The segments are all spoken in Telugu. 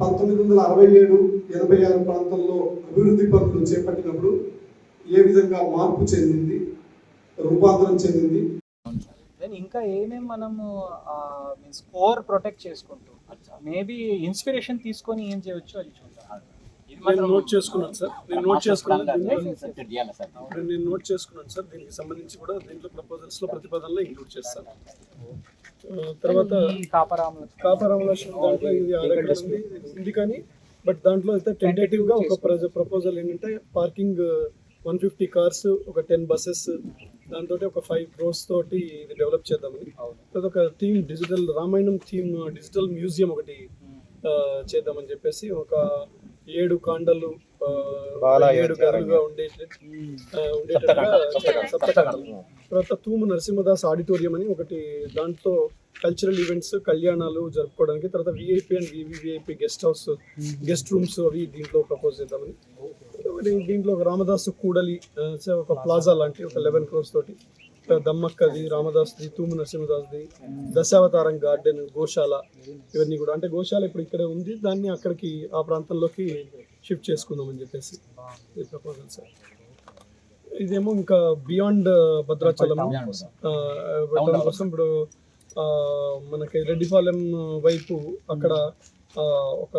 1967-86 ప్రాంతంలో అభివృద్ధి పనులు చేపట్టినప్పుడు ఏ విధంగా మార్పు చెందింది, రూపాంతరం చెందింది. దెన్ ఇంకా ఏమేమి మనము మీన్స్ కోర్ ప్రొటెక్ట్ చేసుకుంటూ మేబీ ఇన్స్పిరేషన్ తీసుకొని ఏం చేయవచ్చు అది చూద్దాం. నేను నోట్ చేసుకున్నాను సార్, దీనికి సంబంధించి కూడా దీంట్లో ప్రపోజల్స్ లో ప్రతిపాదనలో ఇంక్లూడ్ చేస్తాను. తర్వాత కాపరాముల దాంట్లో ఇది ఉంది కానీ బట్ దాంట్లో అయితే టెంటేటివ్ గా ఒక ప్రపోజల్ ఏంటంటే పార్కింగ్ 150 కార్స్, ఒక 10 బస్సెస్, దాంతో ఒక 5 crores తోటి ఇది డెవలప్ చేద్దామని. తర్వాత ఒక theme digital Ramayanam theme digital museum ఒకటి చేద్దామని చెప్పేసి, ఒక 7 కాండలు 7 గదులుగా ఉండేటట్టుగా సప్తకాండలు. తర్వాత తూము నరసింహదాస్ ఆడిటోరియం అని ఒకటి, దాంట్లో కల్చరల్ ఈవెంట్స్, కళ్యాణాలు జరుపుకోవడానికి. తర్వాత VIP and VVIP guest rooms అవి దీంట్లో ప్రపోజ్ చేద్దామని. దీంట్లో ఒక రామదాసు కూడలి, ఒక ప్లాజా లాంటి ఒక 11 crores తోటి, దమ్మక్కది, రామదాస్ది, తూము నరసింహదాస్ది, దశావతారం గార్డెన్, గోశాల, ఇవన్నీ కూడా. అంటే గోశాల ఇప్పుడు ఇక్కడ ఉంది, దాన్ని అక్కడికి ఆ ప్రాంతంలోకి షిఫ్ట్ చేసుకుందామని చెప్పేసి ఈ ప్రపోజల్ సార్. ఇదేమో ఇంకా బియాండ్ భద్రాచలం పెట్టడం కోసం ఇప్పుడు మనకి రెడ్డిపాలెం వైపు అక్కడ ఒక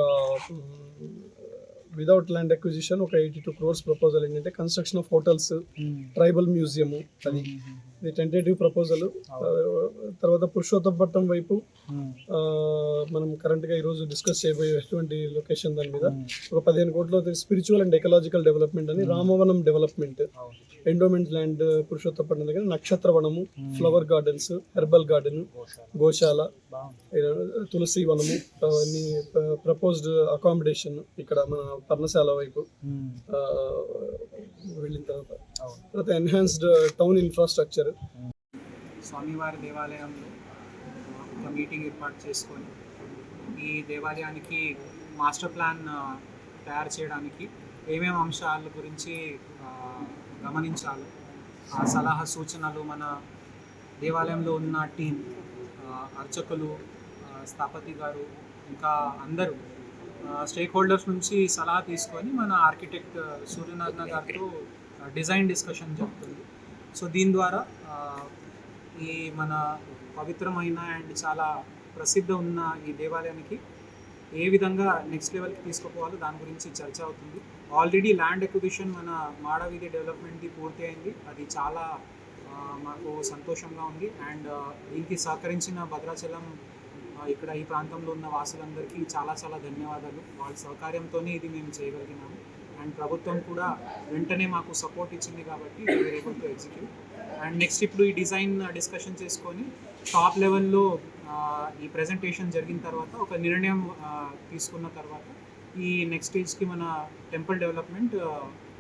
వితౌట్ ల్యాండ్ అక్విజిషన్ ఒక 82 crores ప్రపోజల్ ఏంటంటే construction of hotels, tribal museum, అది టెంటేటివ్ ప్రపోజల్. తర్వాత పురుషోత్తపట్నం వైపు మనం కరెంట్గా ఈరోజు డిస్కస్ చేయబోయేటువంటి లొకేషన్ దాని మీద ఒక 15 కోట్ల స్పిరిచువల్ అండ్ ఎకలాజికల్ డెవలప్మెంట్ అని, రామవనం డెవలప్మెంట్, ఎండోమెంట్ ల్యాండ్ పురుషోత్తపట్నం దగ్గర, నక్షత్ర వనము, ఫ్లవర్ గార్డెన్స్, హెర్బల్ గార్డెన్, గోశాల, తులసి వనము, అన్ని ప్రపోజ్డ్ అకామిడేషన్ ఇక్కడ మన పర్ణశాల వైపు వెళ్ళిన తర్వాత ఎన్హాన్స్డ్ టౌన్ ఇన్ఫ్రాస్ట్రక్చర్. స్వామివారి దేవాలయంలో ఒక మీటింగ్ ఏర్పాటు చేసుకొని ఈ దేవాలయానికి మాస్టర్ ప్లాన్ తయారు చేయడానికి ఏమేమి అంశాల గురించి గమనించాలో ఆ సలహా సూచనలు మన దేవాలయంలో ఉన్న టీం, అర్చకులు, స్థాపతి గారు, ఇంకా అందరూ స్టేక్ హోల్డర్స్ నుంచి సలహా తీసుకొని మన ఆర్కిటెక్ట్ సూర్యనారాయణ గారితో డిజైన్ డిస్కషన్ జరుగుతుంది. సో దీని ద్వారా ఈ మన పవిత్రమైన అండ్ చాలా ప్రసిద్ధి ఉన్న ఈ దేవాలయానికి ఏ విధంగా నెక్స్ట్ లెవెల్కి తీసుకుపోవాలో దాని గురించి చర్చ అవుతుంది. ఆల్రెడీ ల్యాండ్ ఎక్విజిషన్ మన మాడవీధి డెవలప్మెంట్ది పూర్తి అయింది, అది చాలా మాకు సంతోషంగా ఉంది. అండ్ దీనికి సహకరించిన భద్రాచలం ఇక్కడ ఈ ప్రాంతంలో ఉన్న వాసులందరికీ చాలా చాలా ధన్యవాదాలు. వాళ్ళ సహకార్యంతోనే ఇది మేము చేయగలిగినాము. అండ్ ప్రభుత్వం కూడా వెంటనే మాకు సపోర్ట్ ఇచ్చింది కాబట్టి we are able to execute. And next ఇప్పుడు ఈ డిజైన్ డిస్కషన్ చేసుకొని టాప్ లెవెల్లో ఈ ప్రెజెంటేషన్ జరిగిన తర్వాత ఒక నిర్ణయం తీసుకున్న తర్వాత ఈ నెక్స్ట్ స్టేజ్కి మన టెంపుల్ డెవలప్మెంట్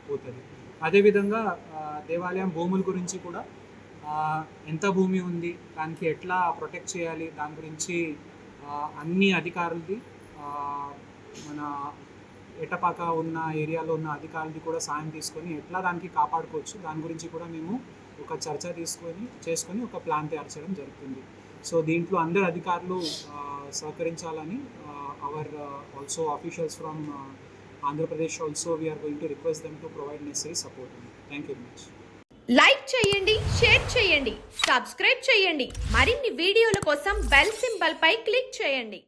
పోతుంది. అదేవిధంగా దేవాలయం భూముల గురించి కూడా ఎంత భూమి ఉంది, దానికి ఎట్లా ప్రొటెక్ట్ చేయాలి, దాని గురించి అన్ని అధికారులది, మన ఎటపాక ఉన్న ఏరియాలో ఉన్న అధికారులది కూడా సాయం తీసుకొని ఎట్లా దానికి కాపాడుకోవచ్చు, దాని గురించి కూడా మేము ఒక చర్చ చేసుకొని ఒక ప్లాన్ తయారు చేయడం జరుగుతుంది. సో దీంట్లో అందరు అధికారులు సహకరించాలని our also officials from Andhra Pradesh also we are going to request them to provide necessary support. Thank you very much. Like చేయండి, షేర్ చేయండి, సబ్స్క్రైబ్ చేయండి. మరిన్ని వీడియోల కోసం బెల్ సింబల్ పై క్లిక్ చేయండి.